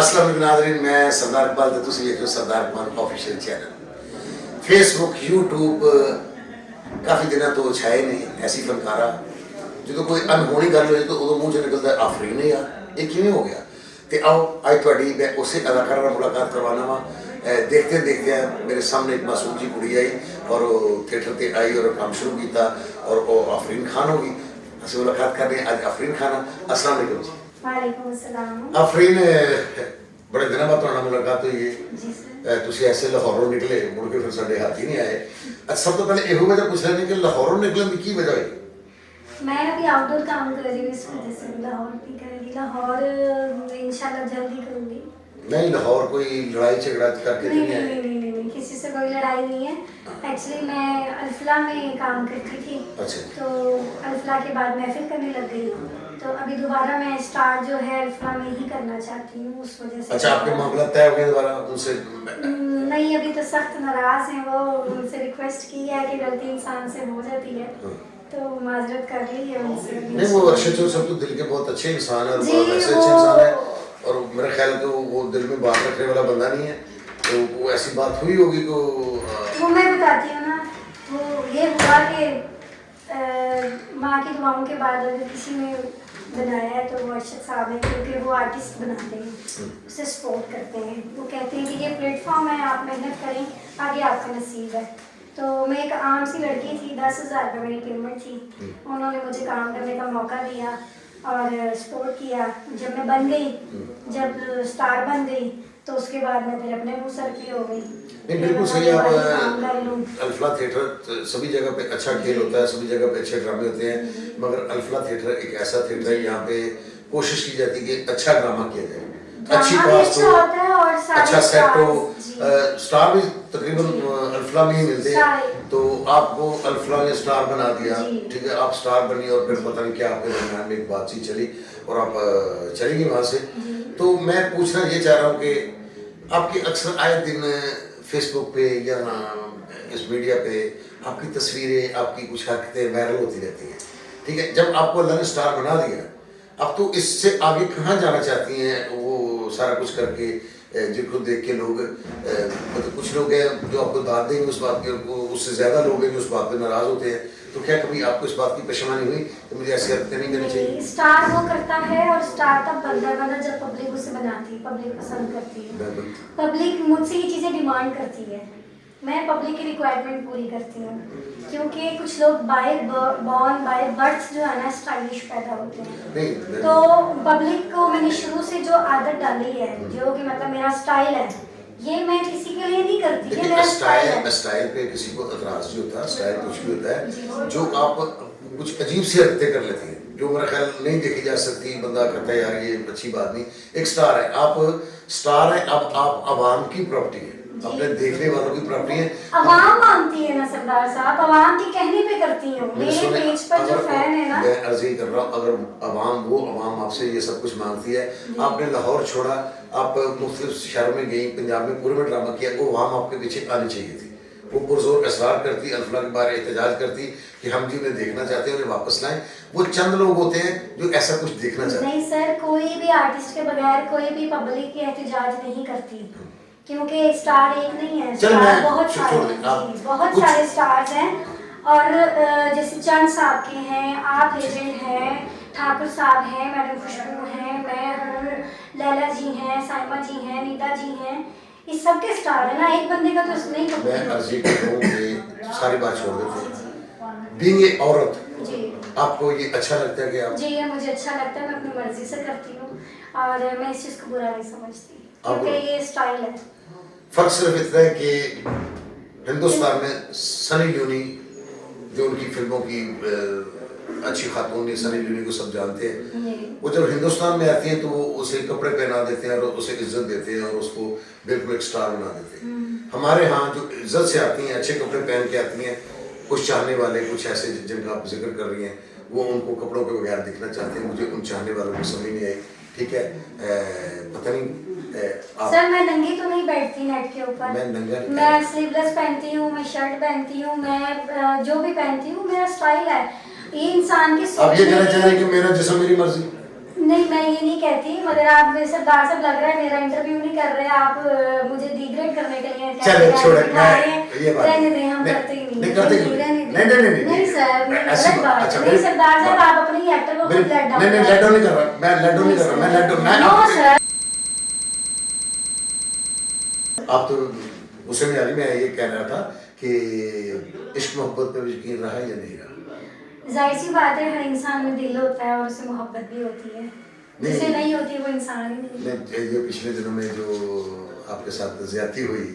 अस्सलाम वालेकुम नाज़रीन, मैं सरदार इकबाल ते तुसीं वेख रहे हो Sardar Iqbal official channel. Facebook YouTube काफ़ी दिनों तो छाए ने ऐसी फनकारा जो कोई अनहोनी गल हो तो उदों मूँह च निकलता आफरीन है यार, ये किवें हो गया। तो आओ अज तुहाडी मैं उस अदाकारा नाल मुलाकात करवाना वा। देखते देखते मेरे सामने एक मासूम जी कुड़ी आई और थिएटर से आई और काम शुरू किया और वो आफरीन खान होगी। असं मुलाकात करने अज आफरीन खान। अस्सलाम वालेकुम जी। वालेकुम अस्सलाम। आफरीन बड़े दिनों बाद तुहाडे नाल मुलाकात हुई है। तुसीं ऐसे लाहौरों निकले मुड़ के फिर साडे हाथ ही नहीं आए। अच्छा सब तो पहले यहो वजह पूछ लें कि लाहौरों निकलन की वजह हुई? मैं अभी आउटडोर काम कर रही हूँ, इस वजह से लाहौर नहीं कर रही। लाहौर इंशाल्लाह जल्दी करूँगी। नहीं लाहौर कोई लड़ाई झगड़ा करके नहीं नहीं नहीं आए? नहीं नहीं किसी से कोई लड़ाई नहीं है। एक्चुअली मैं अल्फला में काम करती थी। अच्छा। तो अल्फला के बाद महफिल करने लग गई, तो अभी दोबारा मैं स्टार्ट जो है अल्फला में ही करना चाहती हूँ, उस वजह से। अच्छा आपके मामला तय हो गए दोबारा उनसे? नहीं अभी तो सख्त नाराज हैं वो। उनसे रिक्वेस्ट की है कि गलती इंसान से हो जाती है तो माजरत कर ली है उनसे। नहीं वो अर्शद सब तो दिल के बहुत अच्छे इंसान है और जी, वैसे अच्छे इंसान है और मेरा ख्याल है कि वो दिल में बात रखने वाला बंदा नहीं है। तो वो ऐसी बात हुई होगी को वो मैं बताती हूँ ना। वो ये हुआ कि माँ की दुआओं के बाद अगर किसी ने बनाया है तो वो अर्शद साहब है, क्योंकि वो आर्टिस्ट बनाते हैं, उसे सपोर्ट करते हैं। वो कहते हैं कि ये प्लेटफॉर्म है, आप मेहनत करें, आगे आपका नसीब है। तो मैं एक आम सी लड़की थी, 10,000 रुपये मेरी पेमेंट थी। उन्होंने मुझे काम करने का मौका दिया और सपोर्ट किया। जब मैं बन गई, जब स्टार बन गई, तो उसके बाद मैं फिर अपने मुँह सर पे हो गई। नहीं बिल्कुल सही। आप अल्फला थिएटर सभी जगह पे अच्छा खेल होता है, सभी जगह पे अच्छे ड्रामे होते हैं, मगर अल्फला थिएटर एक ऐसा थिएटर है यहाँ पे कोशिश की जाती है कि अच्छा ड्रामा किया जाए, अच्छी कास्ट हो, अच्छा सेट हो। स्टार भी तकरीबन अल्फला में ही मिलते हैं, तो आपको अल्फला ने स्टार बना दिया, ठीक है, आप स्टार बनी और फिर पता नहीं क्या आपके दरमियान में एक बातचीत चली और आप चली गई वहाँ से। तो मैं पूछना ये चाह रहा हूँ कि आपकी अक्सर आए दिन फेसबुक पे या इस मीडिया पे आपकी तस्वीरें, आपकी कुछ हरकतें वायरल होती रहती हैं, ठीक है। जब आपको अल्लाह ने स्टार बना दिया, अब तो इससे आगे कहाँ जाना चाहती हैं वो सारा कुछ करके, जिनको देख के लोग मतलब कुछ लोग हैं जो आपको दाद देंगे उस बात के, उससे ज़्यादा लोग हैं जो उस बात पे नाराज़ होते हैं। तो क्या कभी आपको इस बात की परेशानी हुई कि मुझे ऐसी हरकतें नहीं करनी चाहिए? स्टार वो करता है और स्टार तब बनता है जब पब्लिक उसे बनाती है, पब्लिक पसंद करती है, पब्लिक मुझसे ये चीज़ें डिमांड करती है। मैं पब्लिक की रिक्वायरमेंट पूरी करती हूँ, क्योंकि कुछ लोग बाय बॉर्न बाय बर्थ जो है ना स्टाइलिश पैदा होते हैं। तो पब्लिक को मैंने शुरू से जो आदत डाली है, जो कि मतलब मेरा स्टाइल है, ये मैं किसी के लिए नहीं करती। ये मेरा स्टाइल है। स्टाइल पे किसी को एतराज नहीं होता, स्टाइल कुछ भी होता है जो आप कुछ अजीब सी हरकतें कर लेती हैं जो मेरा ख्याल नहीं देखी जा सकती। बंदा कहता है यार ये अच्छी बात नहीं। एक स्टार है, आप स्टार है, अब आप आवाम की प्रॉपर्टी है, अपने देखने वालों की प्रॉपर्टी है। आवाम मानती है ना सरदार साहब, आवाम के कहने पे करती हूँ। मेरे पेज पर जो फैन है ना, मैं अर्जी कर रहा हूँ, अगर आवाम आपसे ये सब कुछ मांगती है, आपने लाहौर छोड़ा, आप मुख्तलिफ शहरों में गई, पंजाब में पूरे में ड्रामा किया, वो आवाम आपके पीछे आनी चाहिए थी। वो पुरजोर असरार करती, अल्फला के बारे एहतजाज करती कि हम जी उन्हें देखना चाहते हैं, उन्हें वापस लाएं। वो चंद लोग होते हैं जो ऐसा कुछ देखना चाहते हैं। नहीं सर, कोई भी आर्टिस्ट के बगैर कोई भी पब्लिक की एहतजाज नहीं करती, क्योंकि स्टार एक नहीं है, स्टार बहुत सारे स्टार्स हैं। और जैसे चंद साहब के हैं, आप लेजेंड हैं, ठाकुर साहब हैं, मैडम खुशबू हैं, मैं हूँ, लैला जी हैं, साइमा जी हैं, नीता जी हैं, इस सब के स्टार है ना, एक बंदे का तो नहीं करता। मैं अर्जी करता हूँ कि सारी बात छोड़ देते हैं। बीइंग ए औरत, आपको ये अच्छा लगता है कि आप? जी ये मुझे अच्छा लगता है, मैं अपनी मर्जी से करती हूँ और मैं इस चीज़ को बुरा नहीं समझती, क्योंकि ये स्टाइल है। फर्क सिर्फ इतना है कि हिंदुस्तान में सनी लियोनी जो उनकी फिल्मों की अच्छी खातून है, सनी लियोनी को सब जानते हैं, वो जब हिंदुस्तान में आती हैं तो वो उसे कपड़े पहना देते हैं और उसे इज्जत देते हैं और उसको बिल्कुल एक स्टार बना देते हैं। हमारे यहाँ जो इज्जत से आती हैं, अच्छे कपड़े पहन के आती हैं, कुछ चाहने वाले, कुछ ऐसे जिनका आप जिक्र कर रही हैं, वो उनको कपड़ों के बगैर दिखना चाहते हैं। मुझे उन चाहने वालों को समझ नहीं आई, ठीक है। पता नहीं सर मैं नंगी तो नहीं बैठती नेट के ऊपर, मैं स्लीवलेस पहनती हूँ, मैं शर्ट पहनती हूँ, मैं जो भी पहनती हूँ मेरा स्टाइल है। ये इंसान की आप ये कहना चाह रहे हैं कि मेरा जिस्म मेरी मर्जी? नहीं, मैं ये नहीं कहती, मगर आप मेरे सरदार साहब लग रहा है मेरा इंटरव्यू नहीं कर रहे, आप मुझे डिग्रेड करने के लिए चलो छोड़ो, ये बात रहने दें, हम करते ही नहीं, करते क्यों नहीं सर, ऐसी गलत बात अच्छा है। नहीं सरदार साहब, आप अपनी एक्टर को खुद लेट डाउन नहीं लेट डाउन नहीं कर रहा मैं, लेट डाउन नहीं कर रहा मैं, लेट डाउन नो सर। आप तो उससे भी मैं ये कह रहा था कि इश्क मोहब्बत पर यकीन रहा या नहीं रहा? जाहिर सी बात है, हर इंसान में दिल होता है और उससे मोहब्बत भी होती है, जिसे नहीं होती वो इंसान ही नहीं। ये पिछले दिनों में जो आपके साथ ज्यादती हुई,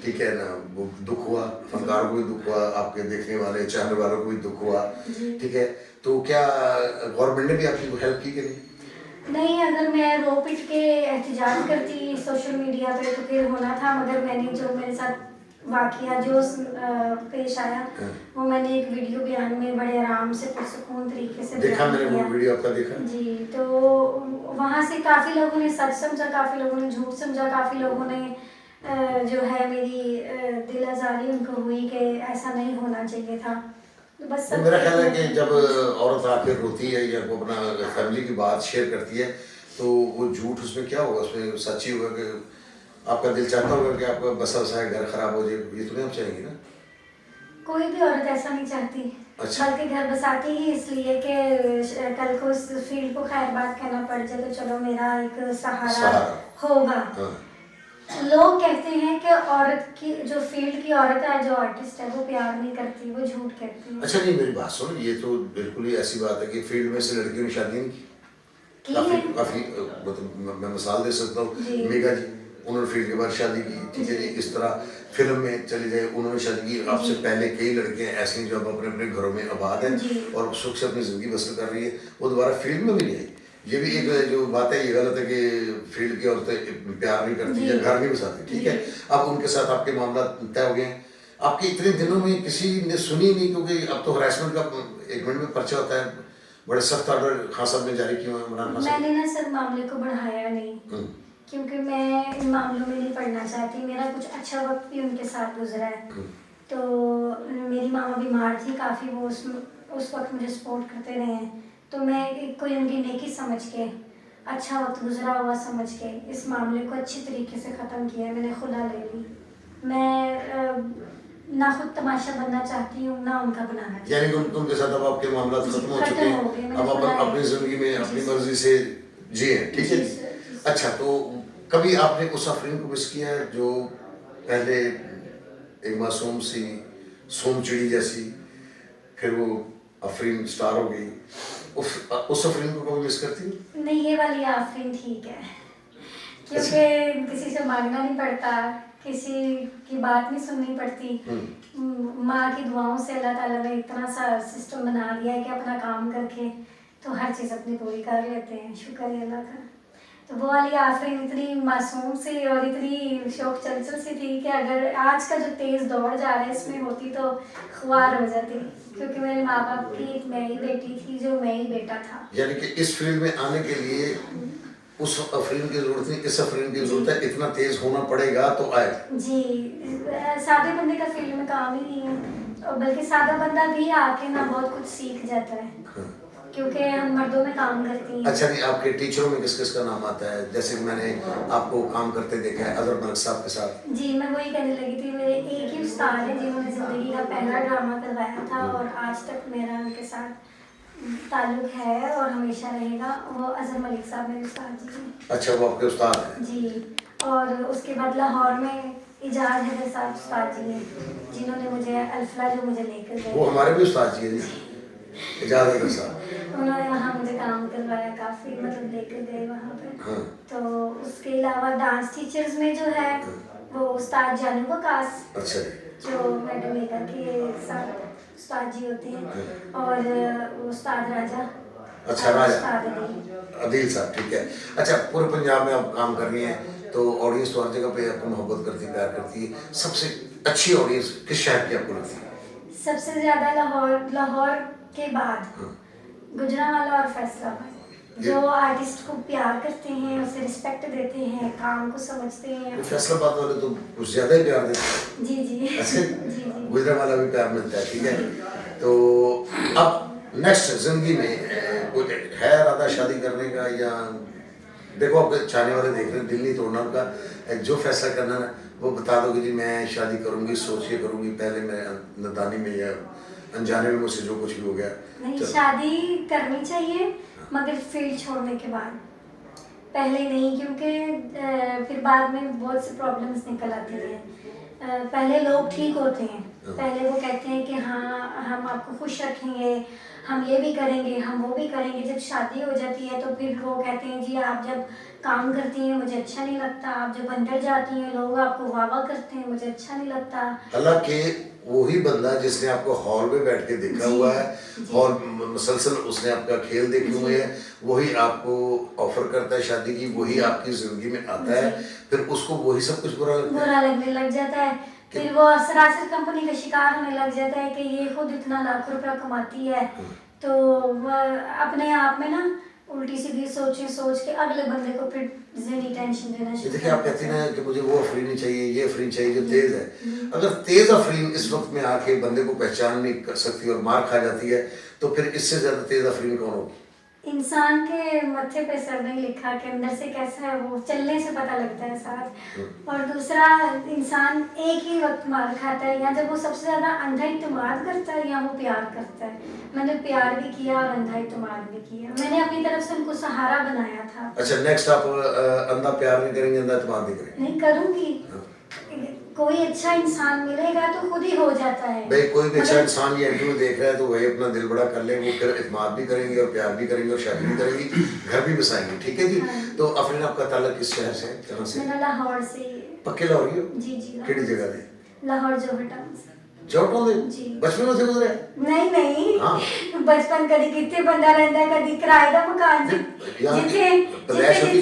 ठीक है ना, वो दुख हुआ, फनकारों को भी दुख हुआ, आपके देखने वाले चाहने वालों को भी दुख हुआ, ठीक है, तो क्या गवर्नमेंट ने भी आपकी हेल्प की कि नहीं? नहीं, अगर मैं रो पिट के एहतजाज करती सोशल मीडिया पे तो फिर होना था, मगर मैंने जो मेरे साथ वाकया जो पेश आया वो मैंने एक वीडियो बयान में बड़े आराम से पुरसुकून तरीके से देखा, मैंने वो वीडियो आपका देखा जी। तो वहाँ से काफ़ी लोगों ने सच समझा, काफ़ी लोगों ने झूठ समझा, काफ़ी लोगों ने जो है मेरी दिल आज़ारी उनको हुई कि ऐसा नहीं होना चाहिए था। तो बस मेरा ख्याल है कि जब औरत आकर रोती है या वो अपना फैमिली की बात शेयर करती है तो वो झूठ उसमें क्या होगा, उसमें सच ही होगा कि आपका दिल चाहता होगा कि आपका बसा बसा घर खराब हो जाए, ये तो नहीं आप चाहेंगे ना? कोई भी औरत ऐसा नहीं चाहती। अच्छा। बल्कि घर बसाती ही इसलिए कि कल को उस फील्ड को खैर बात कहना पड़ जाए तो चलो मेरा एक सहारा होगा। लोग कहते हैं कि औरत की जो फील्ड की औरत है, जो आर्टिस्ट है, वो प्यार नहीं करती, वो झूठ कहती है। अच्छा नहीं, मेरी बात सुन, ये तो बिल्कुल ही ऐसी बात है कि फील्ड में से लड़कियों ने शादी नहीं की, काफी मतलब मैं मिसाल दे सकता हूँ, मेगा जी उन्होंने फील्ड के बाद शादी की, ठीक है जी, इस तरह फिल्म में चली जाए उन्होंने शादी की, आपसे पहले कई लड़कियां ऐसी हैं जो अब अपने अपने घरों में आबाद हैं और सुख से अपनी जिंदगी बसर कर रही है, वो दोबारा फील्ड में भी नहीं आई। ये भी एक जो बात है, ये गलत है कि फील्ड की औरतें प्यार नहीं करती या घर नहीं बसाती, ठीक है। अब उनके साथ आपके मामला तय हो गए हैं, आपके इतने दिनों में किसी ने सुनी नहीं, क्योंकि अब तो हरासमेंट का 1 मिनट में पर्चा होता है, बड़े सख्त ऑर्डर खान साहब ने जारी किए हैं, इमरान खान साहब। मैंने ना सर मामले को बढ़ाया नहीं, क्योंकि मैं इन मामलों में नहीं पढ़ना चाहती, मेरा कुछ अच्छा वक्त भी उनके साथ गुजरा है। तो मेरी मामा बीमार थी काफ़ी, वो उस वक्त मुझे सपोर्ट करते रहे हैं, तो मैं कोई उनकी नेकी समझ के, अच्छा वक्त गुजरा हुआ समझ के इस मामले को अच्छी तरीके से ख़त्म किया, मैंने खुला ले ली। मैं ना खुद तमाशा बनना चाहती हूँ ना उनका बनाना चाहती हूँ। यानी कि उनके साथ अब आपके मामला खत्म हो चुके हैं, अब आप अपनी जिंदगी में अपनी मर्जी से जिए, ठीक है। अच्छा, तो कभी आपने उस अफरीन को मिस किया है जो पहले एक मासूम सी सोम चिड़ी जैसी, फिर वो अफरीन स्टार हो गई, उस अफरीन को कभी मिस करती है? नहीं, ये वाली आफरीन ठीक है, क्योंकि किसी से मांगना नहीं पड़ता, किसी की बात नहीं सुननी पड़ती। माँ की दुआओं से अल्लाह ताला ने इतना सा सिस्टम बना दिया है कि अपना काम करके तो हर चीज़ अपनी पूरी कर लेते हैं, शुक्र है अल्लाह का। तो वो वाली आफरीन इतनी मासूम सी और इतनी शौक चंचल सी थी कि अगर आज का जो तेज़ दौड़ जा रहा है इसमें होती तो ख्वार हो जाती, क्योंकि मेरे माँ बाप की एक मैं ही बेटी थी, जो मैं ही बेटा था। यानी कि इस फील्ड में आने के लिए उस अफरीन की जरूरत नहीं, इस अफरीन की जरूरत है, इतना तेज होना पड़ेगा तो आएगा। जी, सादे बंदे का फील्ड में काम ही नहीं है, और बल्कि सादा बंदा भी आके ना बहुत कुछ सीख जाता है, क्योंकि हम मर्दों में काम करती हैं। अच्छा नहीं, आपके टीचरों में किस किस का नाम आता है? जैसे मैंने आपको काम करते देखा है अजहर मलिक साहब के साथ। जी, मैं वही कहने लगी थी, मेरे एक ही उस्ताद है जिन्होंने ज़िंदगी का पहला ड्रामा करवाया था और आज तक मेरा उनके साथ ताल्लुक है और हमेशा रहेगा, वो अजहर मलिक साहब मेरे उस्ताद जी हैं। अच्छा, वो आपके उस्ताद हैं? जी। और उसके बाद लाहौर में इजाज़ हैदर साहब उस्ताद जी हैं, जिन्होंने मुझे अल्फला जो मुझे लेकर गए, वो हमारे भी उस्ताद जी हैं जी, इजाज़ हैदर साहब। उन्होंने वहाँ मुझे काम करवाया, काफ़ी मतलब लेकर गए वहाँ पे। तो उसके अलावा डांस टीचर्स में जो है वो उस्ताद जानू वकास, अच्छा, जो मैडम मेकर के साथ उस्ताद जी होते हैं, और उस्ताद राजा, अच्छा राजा अदील साहब, ठीक है। अच्छा, पूरे पंजाब में आप काम कर रही हैं तो ऑडियंस तो हर जगह पे आपको मोहब्बत करती है, प्यार करती है, सबसे अच्छी ऑडियंस किस शहर की आपको लगती है? सबसे ज़्यादा लाहौर के बाद गुजरांवाला और फैसलाबाद, जो आर्टिस्ट को प्यार करते हैं, उसे रिस्पेक्ट देते हैं, काम को समझते हैं। फैसलाबाद वाले तो कुछ ज़्यादा ही प्यार देते हैं। जी जी अच्छा, जी, गुजरांवाला भी प्यार मिलता है, ठीक है। तो अब नेक्स्ट जिंदगी में कुछ है इरादा शादी करने का, या देखो आपके चाहने वाले देख रहे हैं, दिल नहीं तोड़ना उनका, जो फैसला करना ना वो बता दो कि जी मैं शादी करूंगी, सोच के करूंगी, पहले मैं नदानी में या अनजाने में मुझसे जो कुछ भी हो गया। नहीं, चलो। शादी करनी चाहिए मगर फील्ड छोड़ने के बाद, पहले नहीं, क्योंकि फिर बाद में बहुत सी प्रॉब्लम्स निकल आती हैं। पहले लोग ठीक होते हैं, पहले वो कहते हैं कि हाँ हम आपको खुश रखेंगे, हम ये भी करेंगे, हम वो भी करेंगे। जब शादी हो जाती है तो फिर वो कहते हैं जी आप जब काम करती हैं मुझे अच्छा नहीं लगता, आप जब अंदर जाती हैं लोग आपको वाह वाह करते हैं, मुझे अच्छा नहीं लगता। हालांकि वही बंदा जिसने आपको हॉल में बैठ के देखा हुआ है, हॉल मुसलसल उसने आपका खेल देखे हुए है, वही आपको ऑफर करता है शादी की, वही आपकी जिंदगी में आता है, फिर उसको वही सब कुछ बुरा लगने लग जाता है। फिर वो सरासर कंपनी का शिकार होने लग जाता है कि ये खुद इतना लाख रुपया कमाती है, तो वह अपने आप में ना उल्टी सीधी सोचें सोच के अगले बंदे को फिर ज़हनी टेंशन देना शुरू। देखिए आप कहती हैं कि मुझे वो अफरीन नहीं चाहिए, ये अफरीन चाहिए जो तेज है। अगर तेज अफरीन इस वक्त में आके बंदे को पहचान नहीं कर सकती और मार खा जाती है, तो फिर इससे ज्यादा तेज अफरीन कौन होगी? इंसान के मत्थे पे सर नहीं लिखा कि अंदर से कैसा है, वो चलने से पता लगता है साथ। और दूसरा, इंसान एक ही वक्त मार खाता है, या जब वो सबसे ज्यादा अंधा इत्मीनान करता है या वो प्यार करता है। मैंने प्यार भी किया और अंधा इत्मीनान भी किया, मैंने अपनी तरफ से उनको सहारा बनाया था। अच्छा, नेक्स्ट आप अंधा प्यार नहीं करेंगे, अंधा इत्मीनान नहीं करेंगे? नहीं करूंगी, कोई अच्छा इंसान मिलेगा तो खुद ही हो जाता है। भाई कोई भी अच्छा इंसान ये इंटरव्यू देख रहा है तो वही अपना दिल बड़ा कर ले, वो फिर इत्मीनान भी करेंगे और प्यार भी करेंगे और शादी भी करेंगी, घर भी बसाएंगे, ठीक है जी। तो अफरीन आपका ताल्लुक किस शहर से है, कहाँ से? मैं लाहौर से। पक्के लाहौरी हो? जी जी। किहड़ी जगह दे? लाहौर जोहर टाउन से। जोटों दे? जी। बचपन में से गुजरे? नहीं नहीं, हाँ। बचपन कदी कितने बंदा रहता है, कदी किराए का मकान जिथे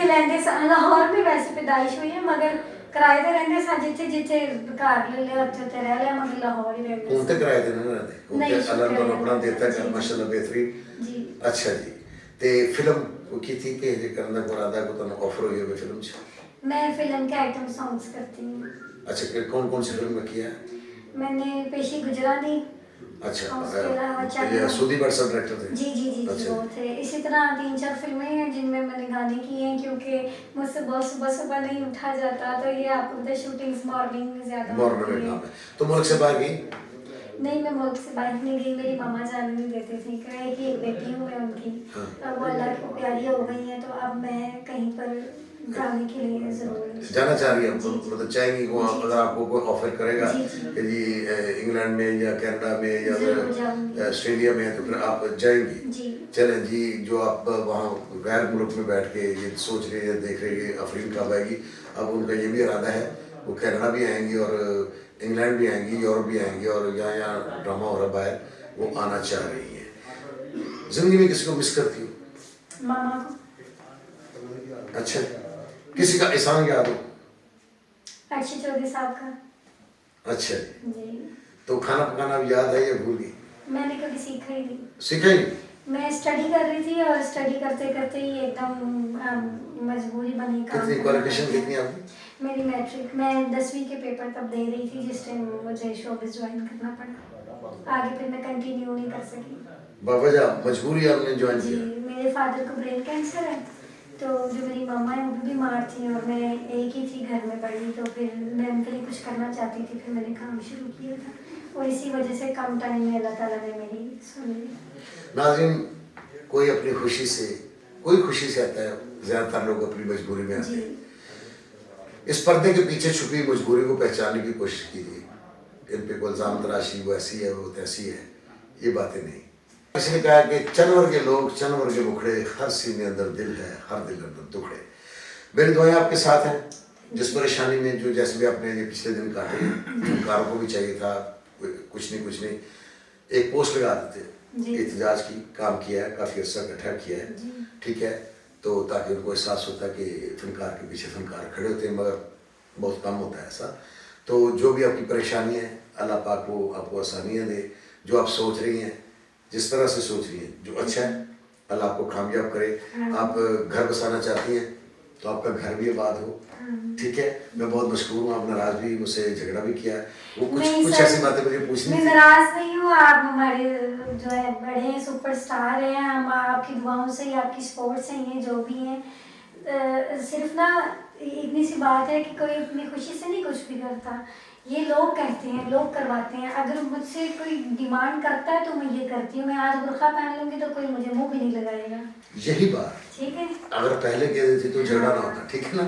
लेंदे लाहौर में वैसे पैदाइश हुई है, मगर किराए ते रहंदे सा, जिथे जिथे घर ले लिया उत्थे उत्थे रह लिया, मगर लाहौर ही रहंदे। ਹੁਣ ਤੇ ਕਿਰਾਏ ਤੇ ਨਹੀਂ ਰਹਿੰਦੇ, ਹੁਣ ਤੇ अल्लाह ने अपना देता है माशाल्लाह बेहतरीन जी। अच्छा जी। ते फिल्म की थी कि ये करने को इरादा को ਤੁਹਾਨੂੰ ऑफर हुई होगी फिल्म से? मैं फिल्म के आइटम सॉन्ग्स करती हूँ। अच्छा, कौन कौन सी फिल्म में किया है? मैंने पेशी गुजरा दी। अच्छा, ये सुधी भट्ट सब डायरेक्टर थे? जी जी जी जी, वो थे। इसी तरह 3-4 फिल्में हैं जिनमें मैंने गाने किए हैं, क्योंकि मुझसे बहुत सुबह सुबह नहीं उठा जाता, तो ये आपको पता है शूटिंग्स मॉर्निंग में ज्यादा मॉर्निंग में काम है। तो मुल्क से बाहर गई? नहीं, मैं मुल्क से बाहर नहीं गई, मेरी मामा जाने नहीं देते थे, कहे कि एक बेटी हूँ मैं उनकी, अब वो अल्लाह की प्यारी हो गई है, तो अब मैं कहीं पर जाने के लिए जरूर जाना चाह रही है, मतलब चाहेंगी को अगर आपको कोई ऑफर करेगा कि जी इंग्लैंड में या कनाडा में या ऑस्ट्रेलिया में, तो फिर आप जाएंगी? चलें जी, जो आप वहाँ गैर मुल्क में बैठ के ये सोच रही है, देख रही है अफरीन कब आएगी, अब उनका ये भी इरादा है वो कनाडा भी आएंगी और इंग्लैंड भी आएंगी, यूरोप भी आएंगी, और यहाँ ड्रामा हो रहा बाहर, वो आना चाह रही है। जिंदगी में किसी को मिस करती हो? मामा को। अच्छा, किसी का एहसान याद हो? अर्शी चौधरी साहब का। अच्छा जी। तो खाना पकाना भी याद है या भूल गई? मैंने कभी सीखा ही नहीं। सीखा ही नहीं? मैं स्टडी कर रही थी और स्टडी करते करते ही एकदम मजबूरी बनी। कितनी क्वालिफिकेशन कितनी आपकी? मेरी मैट्रिक, मैं 10वीं के पेपर तब दे रही थी जिस टाइम मुझे शोबिस ज्वाइन करना पड़ा, आगे फिर मैं कंटिन्यू नहीं कर सकी। बावजह मजबूरी आपने ज्वाइन जी, किया? मेरे फादर को ब्रेन कैंसर है, तो जो मेरी मामा है वो भी बीमार थी और मैं एक ही थी घर में बड़ी, तो फिर मैं उनके लिए कुछ करना चाहती थी, फिर मैंने काम शुरू किया था, और इसी वजह से कम टाइम में अल्लाह ताला ने मेरी सुन ली। नाज़रीन, कोई अपनी खुशी से, कोई खुशी से आता है, ज़्यादातर लोग अपनी मजबूरी में आते हैं। इस पर्दे के पीछे छुपी मजबूरी को पहचानने की कोशिश कीजिए, इन पे कोई इल्ज़ाम तराशी, वो ऐसी है वो तैसी है, ये बातें नहीं। किसी ने कहा कि चनवर के लोग, चनवर के मुखड़े, हर सीने अंदर दिल है, हर दिल अंदर दुखड़े। मेरी दुआएं आपके साथ हैं, जिस परेशानी में जो जैसे भी आपने ये पिछले दिन काटे, फनकारों को भी चाहिए था कुछ नहीं एक पोस्ट लगा देते, एहतजाज की काम किया है, काफ़ी अर्सा इकट्ठा किया है, ठीक है, तो ताकि उनको एहसास होता है कि फनकार के पीछे फनकार खड़े होते हैं, मगर बहुत कम होता है ऐसा। तो जो भी आपकी परेशानी है, अल्लाह पाक को आपको आसानियाँ दे, जो आप सोच रही हैं, जिस तरह से सोच रही हैं, जो अच्छा है, अल्लाह आपको कामयाब करे। आप घर बसाना चाहती हैं तो आपका घर भी आबाद हो। ठीक है, मैं बहुत मशहूर हूँ, आप नाराज भी, मुझसे झगड़ा भी किया है, वो कुछ ऐसी बातें मुझे पूछनी मैं थी। नाराज नहीं हूँ, आप हमारे जो है बड़े सुपरस्टार हैं, हम आपकी दुआओं से ही, आपकी सपोर्ट से ही हैं जो भी हैं। सिर्फ ना इतनी सी बात है कि कोई अपनी खुशी से नहीं कुछ भी करता, ये लोग कहते हैं, लोग करवाते हैं। अगर मुझसे कोई डिमांड करता है तो मैं ये करती हूँ, मैं आज बुर्का पहन लूंगी तो कोई मुझे मुंह भी नहीं लगाएगा। यही बात, ठीक है, अगर पहले कह देती तो झगड़ा ना होता। ठीक है ना?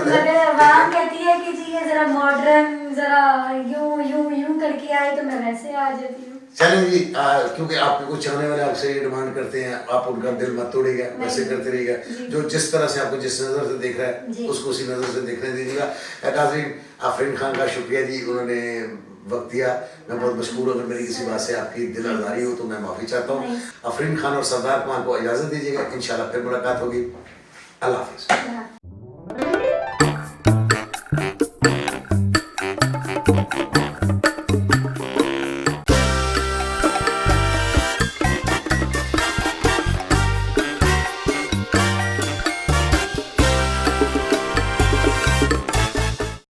मगर आवाम कहती है कि जी ये जरा मॉडर्न, जरा यूं यूं यूं करके आए, तो मैं वैसे आ जाती हूँ। चलें जी, क्योंकि आपके कुछ चाहने वाले आपसे ये डिमांड करते हैं, आप उनका दिल मत तोड़िएगा, वैसे करते रहिएगा। जो जिस तरह से आपको जिस नज़र से देख रहा है उसको उसी नज़र से देखने दीजिएगा। नाज़रीन, आफरीन खान का शुक्रिया जी, उन्होंने वक्त दिया। मैं बहुत मशहूर, अगर मेरी किसी बात से आपकी दिल आज़ारी हो तो मैं माफ़ी चाहता हूँ। आफरीन खान और सरदार खान को इजाज़त दीजिएगा, इंशाल्लाह फिर मुलाकात होगी। अल्लाह हाफिज़।